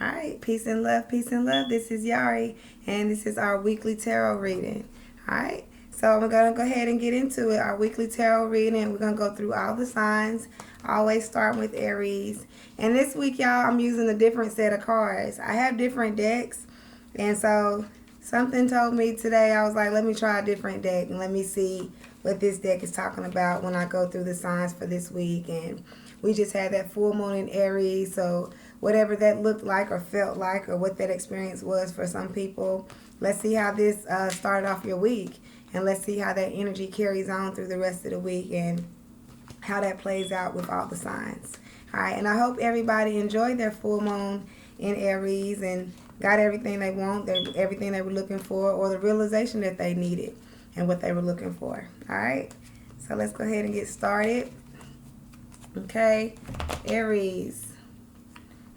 All right, peace and love, peace and love. This is Yari, and this is our weekly tarot reading. All right, so we're going to go ahead and get into it. Our weekly tarot reading, we're going to go through all the signs. Always start with Aries. And this week, y'all, I'm using a different set of cards. I have different decks, and so something told me today, I was like, let me try a different deck, and let me see what this deck is talking about when I go through the signs for this week. And we just had that full moon in Aries, so whatever that looked like or felt like or what that experience was for some people, let's see how this started off your week, and let's see how that energy carries on through the rest of the week and how that plays out with all the signs. All right, and I hope everybody enjoyed their full moon in Aries and got everything they want, everything they were looking for, or the realization that they needed and what they were looking for. All right, so let's go ahead and get started. Okay, Aries.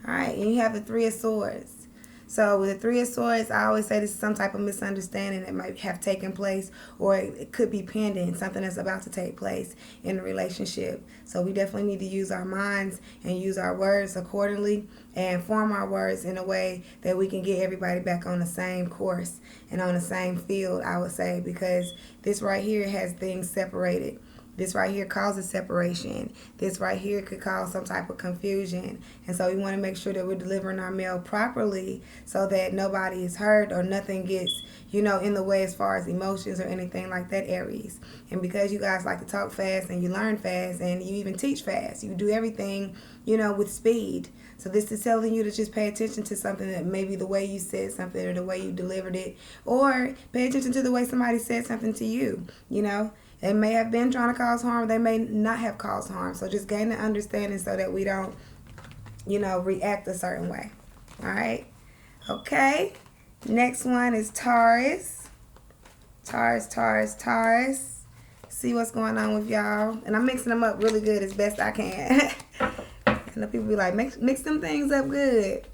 All right, and you have the Three of Swords. So with the Three of Swords, I always say this is some type of misunderstanding that might have taken place, or it could be pending, something that's about to take place in a relationship. So we definitely need to use our minds and use our words accordingly and form our words in a way that we can get everybody back on the same course and on the same field, I would say, because this right here has things separated. This right here causes separation. This right here could cause some type of confusion. And so we want to make sure that we're delivering our mail properly so that nobody is hurt or nothing gets, in the way as far as emotions or anything like that, Aries. And because you guys like to talk fast and you learn fast and you even teach fast, you do everything, with speed. So this is telling you to just pay attention to something, that maybe the way you said something or the way you delivered it, or pay attention to the way somebody said something to you, They may have been trying to cause harm. They may not have caused harm. So just gain the understanding so that we don't, react a certain way. All right? Okay. Next one is Taurus. Taurus. See what's going on with y'all. And I'm mixing them up really good as best I can. And the people be like, mix them things up good.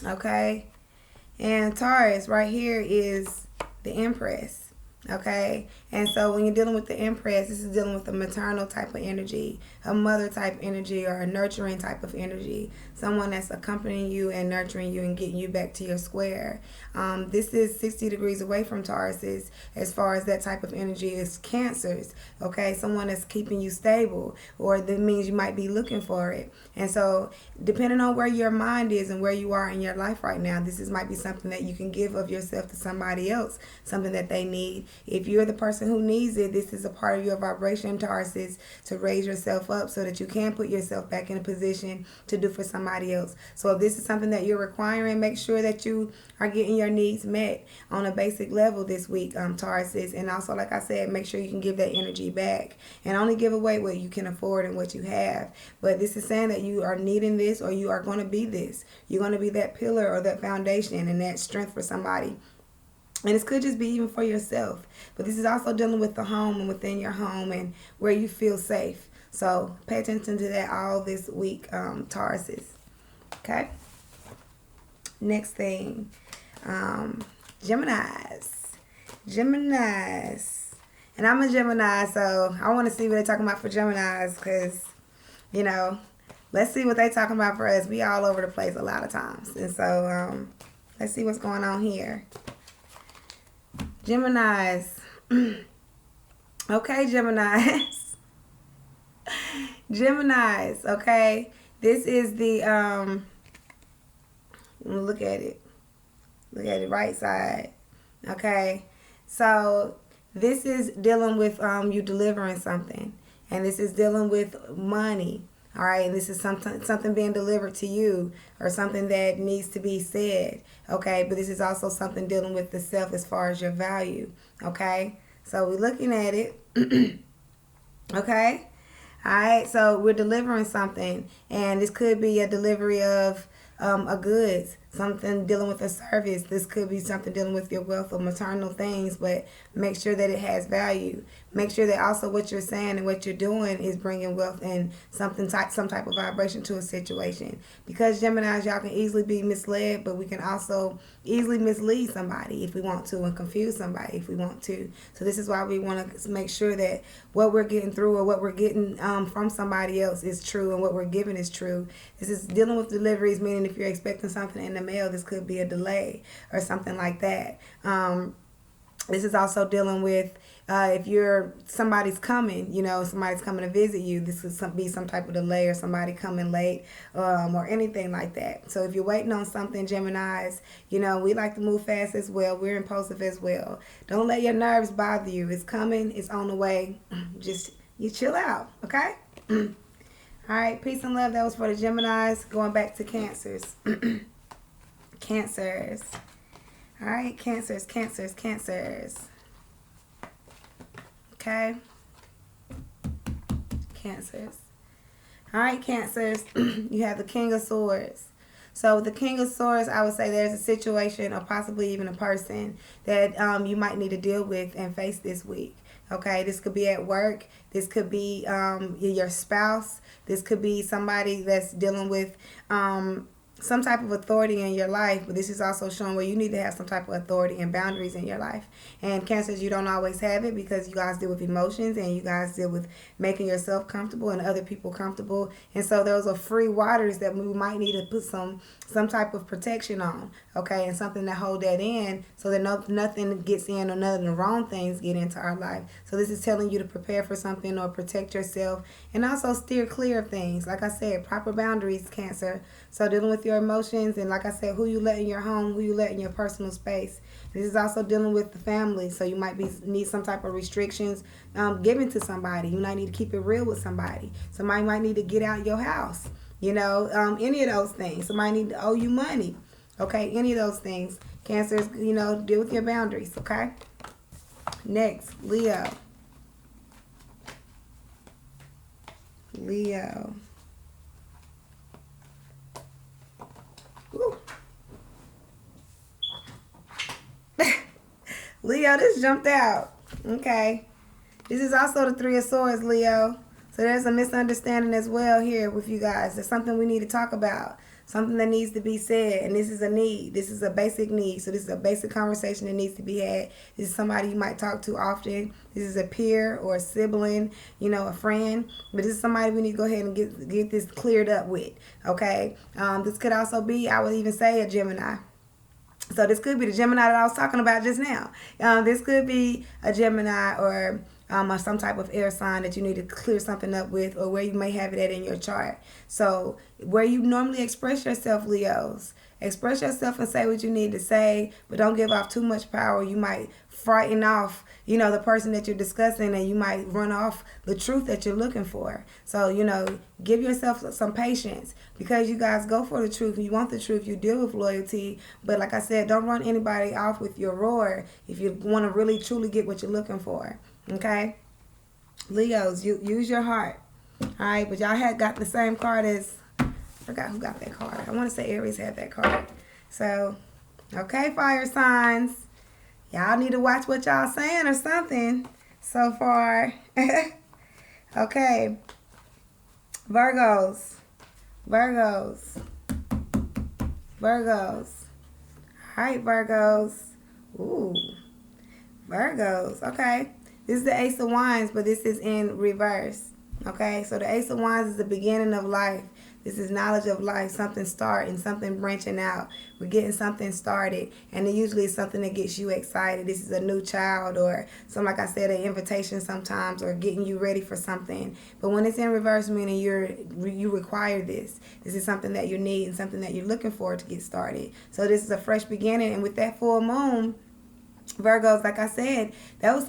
Okay? And Taurus right here is the Empress. Okay, and so when you're dealing with the Empress, this is dealing with a maternal type of energy, a mother type energy, or a nurturing type of energy, someone that's accompanying you and nurturing you and getting you back to your square. This is 60 degrees away from Tauruses as far as that type of energy is Cancers. Okay, someone that's keeping you stable, or that means you might be looking for it. And so depending on where your mind is and where you are in your life right now, might be something that you can give of yourself to somebody else, something that they need. If you're the person who needs it, this is a part of your vibration, Tauruses, to raise yourself up so that you can put yourself back in a position to do for somebody else. So if this is something that you're requiring, make sure that you are getting your needs met on a basic level this week, Tauruses. And also, like I said, make sure you can give that energy back and only give away what you can afford and what you have. But this is saying that you are needing this, or you are going to be this. You're going to be that pillar or that foundation and that strength for somebody. And this could just be even for yourself. But this is also dealing with the home and within your home and where you feel safe. So pay attention to that all this week, Tauruses. Okay? Next thing, Geminis. And I'm a Gemini, so I want to see what they're talking about for Geminis because, let's see what they're talking about for us. We all over the place a lot of times. And so let's see what's going on here. Geminis. Okay, Geminis. Geminis, okay? This is the, look at it. Look at it, right side. Okay? So, this is dealing with you delivering something. And this is dealing with money. All right, and this is something being delivered to you, or something that needs to be said, okay? But this is also something dealing with the self as far as your value, okay? So we're looking at it, okay? All right, so we're delivering something, and this could be a delivery of a goods, something dealing with a service. This could be something dealing with your wealth or maternal things, but make sure that it has value. Make sure that also what you're saying and what you're doing is bringing wealth and some type of vibration to a situation. Because Geminis, y'all can easily be misled, but we can also easily mislead somebody if we want to, and confuse somebody if we want to. So this is why we want to make sure that what we're getting through or what we're getting from somebody else is true, and what we're giving is true. This is dealing with deliveries, meaning if you're expecting something in the mail, this could be a delay or something like that. This is also dealing with if somebody's coming, somebody's coming to visit you. This could be some type of delay or somebody coming late or anything like that. So if you're waiting on something, Geminis, we like to move fast as well. We're impulsive as well. Don't let your nerves bother you. It's coming. It's on the way. Just you chill out, okay? All right, peace and love. That was for the Geminis. Going back to Cancers. Cancers. All right, Cancers. Okay. Cancers. All right, Cancers. You have the King of Swords. So with the King of Swords, I would say there's a situation or possibly even a person that you might need to deal with and face this week. Okay, this could be at work. This could be your spouse. This could be somebody that's dealing with some type of authority in your life, but this is also showing where you need to have some type of authority and boundaries in your life. And Cancers, you don't always have it because you guys deal with emotions and you guys deal with making yourself comfortable and other people comfortable. And so those are free waters that we might need to put some type of protection on, okay, and something to hold that in so that nothing gets in or none of the wrong things get into our life. So this is telling you to prepare for something or protect yourself and also steer clear of things. Like I said, proper boundaries, Cancer. So dealing with your emotions and, like I said, who you let in your home, who you let in your personal space. This is also dealing with the family. So you might need some type of restrictions given to somebody. You might need to keep it real with somebody. Somebody might need to get out your house. Any of those things. Somebody need to owe you money. Okay, any of those things. Cancers, deal with your boundaries. Okay. Next, Leo. Leo. Leo, this jumped out. Okay. This is also the Three of Swords, Leo. So there's a misunderstanding as well here with you guys. There's something we need to talk about. Something that needs to be said. And this is a need. This is a basic need. So this is a basic conversation that needs to be had. This is somebody you might talk to often. This is a peer or a sibling, a friend. But this is somebody we need to go ahead and get this cleared up with. Okay. This could also be, I would even say, a Gemini. So this could be the Gemini that I was talking about just now. This could be a Gemini or some type of air sign that you need to clear something up with, or where you may have it at in your chart. So where you normally express yourself, Leos, express yourself and say what you need to say, but don't give off too much power. You might frighten off, the person that you're discussing, and you might run off the truth that you're looking for. So, give yourself some patience, because you guys go for the truth. You want the truth. You deal with loyalty. But like I said, don't run anybody off with your roar if you want to really, truly get what you're looking for. Okay? Leos, you use your heart. All right? But y'all got the same card as, I forgot who got that card. I want to say Aries had that card. So, okay, fire signs. Y'all need to watch what y'all saying or something so far. Okay. Virgos. All right, Virgos. Ooh. Virgos. Okay. This is the Ace of Wands, but this is in reverse. Okay. So the Ace of Wands is the beginning of life. This is knowledge of life, something starting, something branching out. We're getting something started, and it usually is something that gets you excited. This is a new child, or like I said, an invitation sometimes, or getting you ready for something. But when it's in reverse, meaning you require this. This is something that you need and something that you're looking for to get started. So this is a fresh beginning, and with that full moon, Virgos, like I said, that was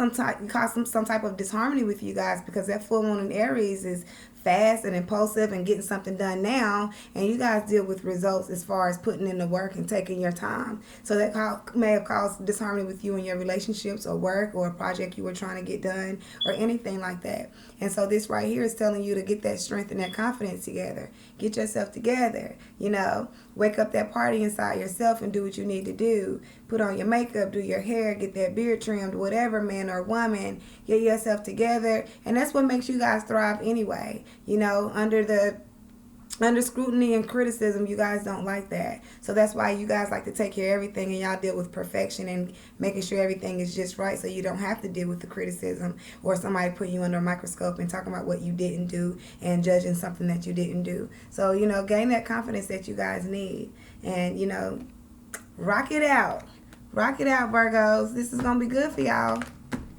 cause some type of disharmony with you guys, because that full moon in Aries is fast and impulsive and getting something done now, and you guys deal with results as far as putting in the work and taking your time. So that may have caused disharmony with you in your relationships or work or a project you were trying to get done or anything like that. And so this right here is telling you to get that strength and that confidence together. Get yourself together, you know. Wake up that party inside yourself and do what you need to do. Put on your makeup, do your hair, get that beard trimmed, whatever, man or woman. Get yourself together. And that's what makes you guys thrive anyway. You know, under scrutiny and criticism, you guys don't like that. So that's why you guys like to take care of everything, and y'all deal with perfection and making sure everything is just right, so you don't have to deal with the criticism or somebody putting you under a microscope and talking about what you didn't do and judging something that you didn't do. So, you know, gain that confidence that you guys need, and, you know, rock it out. Rock it out, Virgos. This is going to be good for y'all.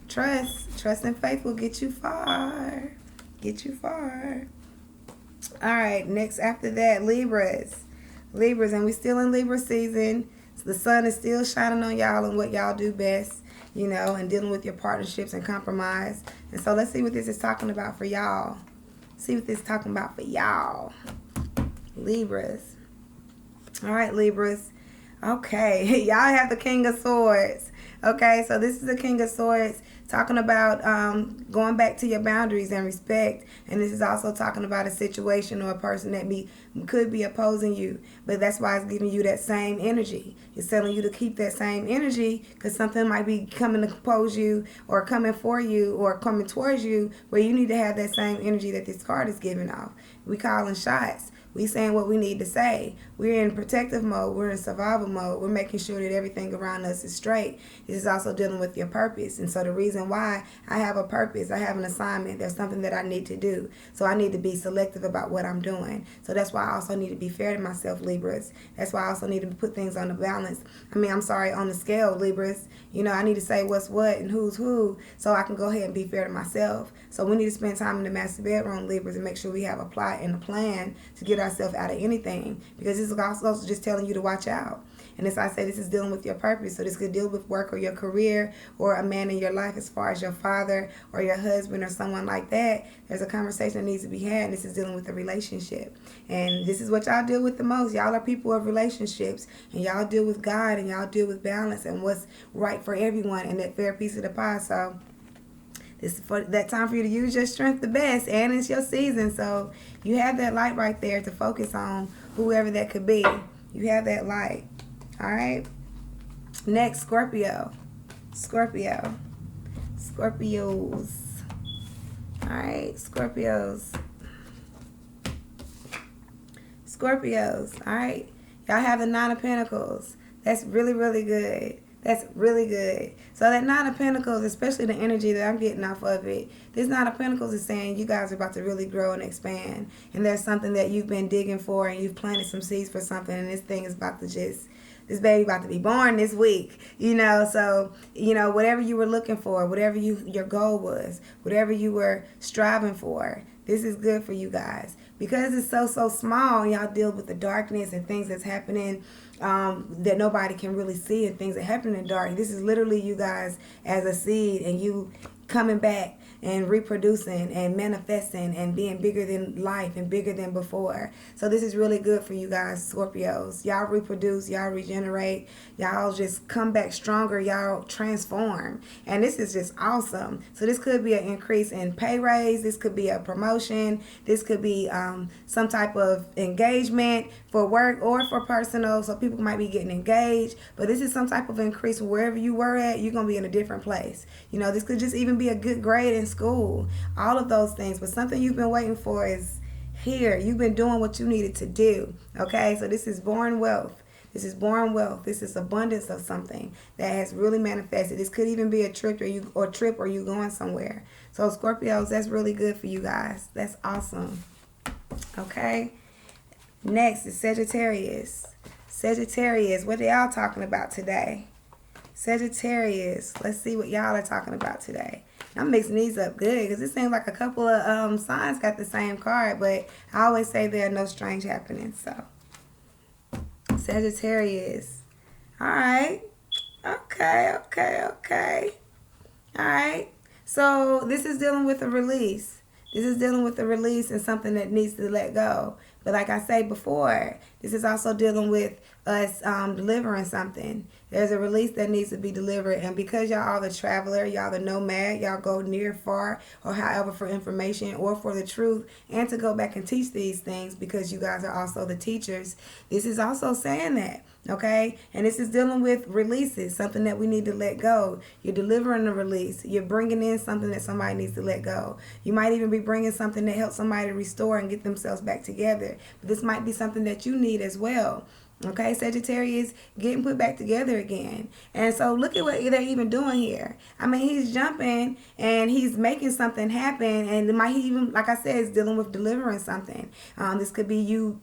Trust and faith will get you far. Get you far. All right, next after that, Libras, and we still in Libra season. So the sun is still shining on y'all and what y'all do best, you know, and dealing with your partnerships and compromise. And so let's see what this is talking about for y'all. See what this is talking about for y'all, Libras. All right, Libras. Okay, y'all have the King of Swords. Okay, so this is the King of Swords talking about going back to your boundaries and respect. And this is also talking about a situation or a person that could be opposing you. But that's why it's giving you that same energy. It's telling you to keep that same energy, because something might be coming to oppose you or coming for you or coming towards you, where you need to have that same energy that this card is giving off. We calling shots. We saying what we need to say. We're in protective mode. We're in survival mode. We're making sure that everything around us is straight. This is also dealing with your purpose. And so the reason why I have a purpose, I have an assignment, there's something that I need to do. So I need to be selective about what I'm doing. So that's why I also need to be fair to myself, Libras. That's why I also need to put things on the balance. on the scale, Libras. You know, I need to say what's what and who's who, so I can go ahead and be fair to myself. So we need to spend time in the master bedroom, Libras, and make sure we have a plot and a plan to get ourselves out of anything, because this is also just telling you to watch out. And as I say, this is dealing with your purpose. So this could deal with work or your career or a man in your life, as far as your father or your husband or someone like that. There's a conversation that needs to be had, and this is dealing with a relationship. And this is what y'all deal with the most. Y'all are people of relationships, and y'all deal with God, and y'all deal with balance and what's right for everyone and that fair piece of the pie. So this is for that time for you to use your strength the best, and it's your season. So you have that light right there to focus on, whoever that could be. You have that light. All right. Next, Scorpio. Scorpios. All right, Scorpios. All right. Y'all have the Nine of Pentacles. That's really, really good. That's really good. So that Nine of Pentacles, especially the energy that I'm getting off of it, this Nine of Pentacles is saying you guys are about to really grow and expand. And there's something that you've been digging for, and you've planted some seeds for something, and this thing is about to this baby about to be born this week, you know. So, you know, whatever you were looking for, whatever your goal was, whatever you were striving for, this is good for you guys. Because it's so small, y'all deal with the darkness and things that's happening that nobody can really see, and things that happen in the dark. This is literally you guys as a seed, and you coming back and reproducing and manifesting and being bigger than life and bigger than before. So this is really good for you guys, Scorpios. Y'all reproduce, y'all regenerate, y'all just come back stronger, y'all transform. And this is just awesome. So this could be an increase in pay raise, this could be a promotion, this could be some type of engagement for work or for personal. So people might be getting engaged, but this is some type of increase. Wherever you were at, you're going to be in a different place. You know, this could just even be a good grade in school, all of those things. But something you've been waiting for is here. You've been doing what you needed to do. Okay, so this is born wealth. This is born wealth. This is abundance of something that has really manifested. This could even be a trip or you going somewhere. So Scorpios, that's really good for you guys. That's awesome. Okay. Next is Sagittarius. Sagittarius, what are y'all talking about today? Sagittarius, let's see what y'all are talking about today. I'm mixing these up good, because it seems like a couple of signs got the same card, but I always say there are no strange happenings. So Sagittarius. All right. Okay. All right. So this is dealing with a release. This is dealing with the release and something that needs to let go. But like I say before, this is also dealing with us delivering something. There's a release that needs to be delivered. And because y'all are the traveler, y'all the nomad, y'all go near, far, or however for information or for the truth, and to go back and teach these things because you guys are also the teachers. This is also saying that. Okay, and this is dealing with releases, something that we need to let go. You're delivering a release. You're bringing in something that somebody needs to let go. You might even be bringing something that helps somebody restore and get themselves back together. But this might be something that you need as well. Okay, Sagittarius, getting put back together again. And so look at what they're even doing here. I mean, he's jumping and he's making something happen. And it might even, like I said, is dealing with delivering something. This could be you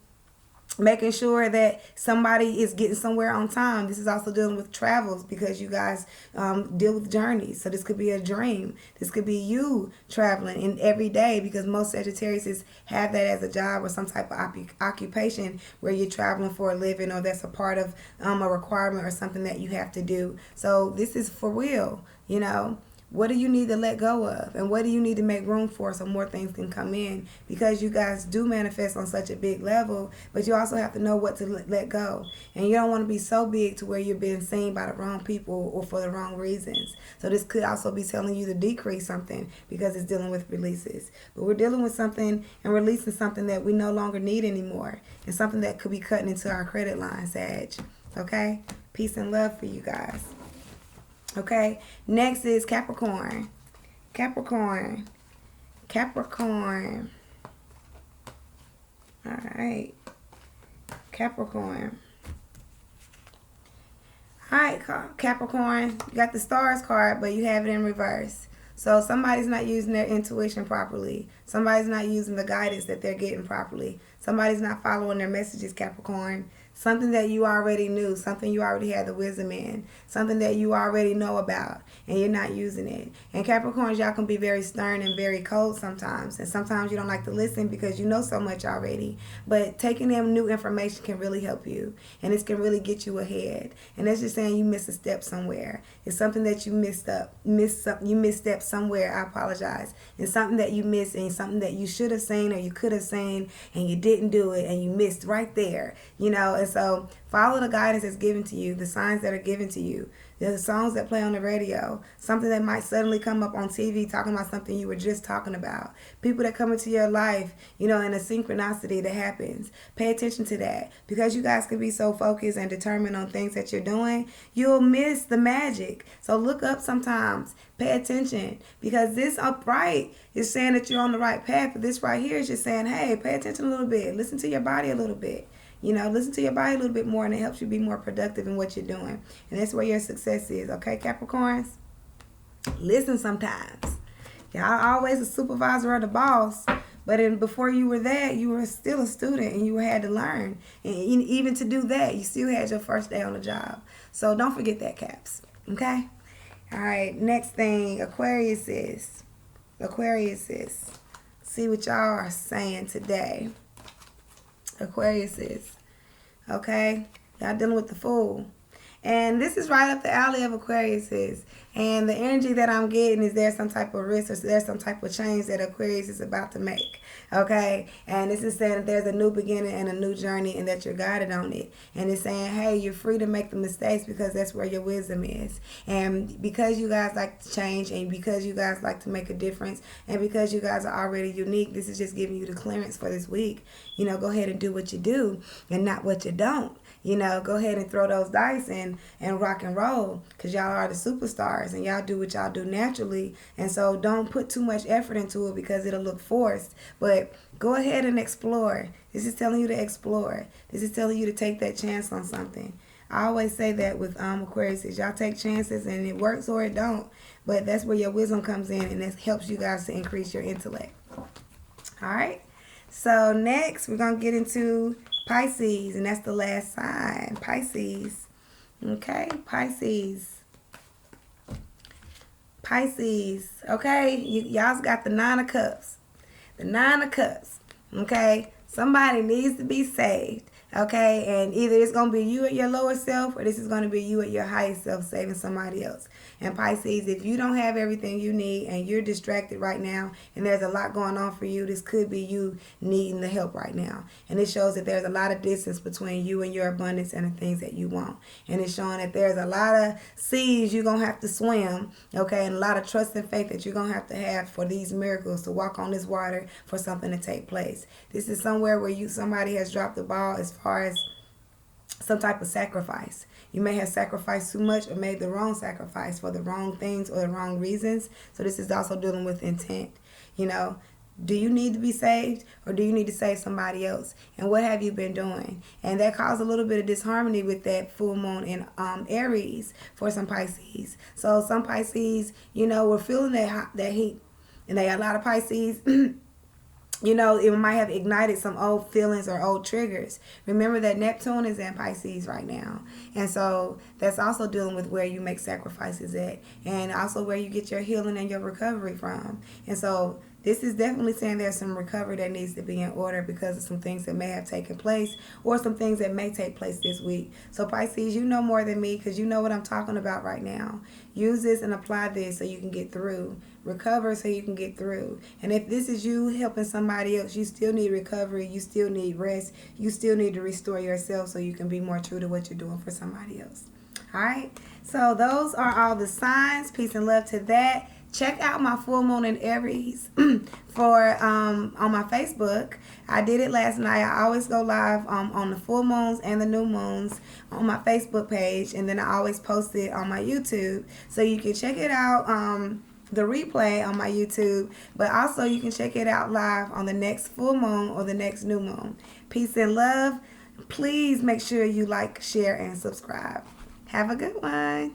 making sure that somebody is getting somewhere on time. This is also dealing with travels because you guys deal with journeys. So this could be a dream. This could be you traveling in every day because most Sagittarius have that as a job or some type of occupation where you're traveling for a living or that's a part of a requirement or something that you have to do. So this is for real, you know. What do you need to let go of? And what do you need to make room for so more things can come in? Because you guys do manifest on such a big level, but you also have to know what to let go. And you don't want to be so big to where you're being seen by the wrong people or for the wrong reasons. So this could also be telling you to decrease something because it's dealing with releases. But we're dealing with something and releasing something that we no longer need anymore. And something that could be cutting into our credit line, Sag. Okay? Peace and love for you guys. Okay, next is Capricorn. Capricorn. Capricorn. All right. Capricorn. All right, Capricorn. You got the stars card, but you have it in reverse. So somebody's not using their intuition properly. Somebody's not using the guidance that they're getting properly. Somebody's not following their messages, Capricorn. Something that you already knew, something you already had the wisdom in, something that you already know about, and you're not using it. And Capricorns, y'all can be very stern and very cold sometimes. And sometimes you don't like to listen because you know so much already. But taking in new information can really help you. And this can really get you ahead. And that's just saying you missed a step somewhere. It's something that you you misstepped somewhere, I apologize. It's something that you missed and something that you should have seen or you could have seen and you didn't do it and you missed right there, you know. And so follow the guidance that's given to you, the signs that are given to you, the songs that play on the radio, something that might suddenly come up on TV talking about something you were just talking about, people that come into your life, you know, in a synchronicity that happens. Pay attention to that because you guys can be so focused and determined on things that you're doing, you'll miss the magic. So look up sometimes, pay attention because this upright is saying that you're on the right path, but this right here is just saying, hey, pay attention a little bit, listen to your body a little bit. You know, listen to your body a little bit more and it helps you be more productive in what you're doing. And that's where your success is. Okay, Capricorns? Listen sometimes. Y'all always a supervisor or the boss. But before you were that, you were still a student and you had to learn. And even to do that, you still had your first day on the job. So don't forget that, Caps. Okay? All right, next thing, Aquarius is. See what y'all are saying today. Aquarius is. Okay? Y'all dealing with the Fool. And this is right up the alley of Aquarius is. And the energy that I'm getting is there's some type of risk or there's some type of change that Aquarius is about to make. Okay? And this is saying that there's a new beginning and a new journey and that you're guided on it. And it's saying, hey, you're free to make the mistakes because that's where your wisdom is. And because you guys like to change and because you guys like to make a difference and because you guys are already unique, this is just giving you the clearance for this week. You know, go ahead and do what you do and not what you don't. You know, go ahead and throw those dice in and rock and roll because y'all are the superstars and y'all do what y'all do naturally. And so don't put too much effort into it because it'll look forced. But go ahead and explore. This is telling you to explore. This is telling you to take that chance on something. I always say that with Aquarius is y'all take chances and it works or it don't. But that's where your wisdom comes in and that helps you guys to increase your intellect. All right. So next we're going to get into Pisces, and that's the last sign, Pisces. Okay, Pisces. Okay, y'all's got the 9 of Cups. The 9 of Cups, okay? Somebody needs to be saved. Okay, and either it's going to be you at your lower self, or this is going to be you at your highest self saving somebody else. And Pisces, if you don't have everything you need and you're distracted right now and there's a lot going on for you, this could be you needing the help right now. And it shows that there's a lot of distance between you and your abundance and the things that you want. And it's showing that there's a lot of seas you're going to have to swim, okay, and a lot of trust and faith that you're going to have for these miracles, to walk on this water, for something to take place. This is somewhere where somebody has dropped the ball as far as some type of sacrifice. You may have sacrificed too much or made the wrong sacrifice for the wrong things or the wrong reasons. So this is also dealing with intent. You know, do you need to be saved, or do you need to save somebody else? And what have you been doing? And that caused a little bit of disharmony with that full moon in Aries for some Pisces. So some Pisces, you know, were feeling that heat. And they got a lot of Pisces. You know, it might have ignited some old feelings or old triggers. Remember that Neptune is in Pisces right now. And so that's also dealing with where you make sacrifices at, and also where you get your healing and your recovery from. And so this is definitely saying there's some recovery that needs to be in order because of some things that may have taken place, or some things that may take place this week. So Pisces, you know more than me, because you know what I'm talking about right now. Use this and apply this so you can get through. Recover so you can get through. And if this is you helping somebody else, you still need recovery. You still need rest. You still need to restore yourself so you can be more true to what you're doing for somebody else. All right. So those are all the signs. Peace and love to that. Check out my full moon in Aries for on my Facebook. I did it last night. I always go live on the full moons and the new moons on my Facebook page, and then I always post it on my YouTube, so you can check it out. The replay on my YouTube, but also you can check it out live on the next full moon or the next new moon. Peace and love. Please make sure you like, share, and subscribe. Have a good one.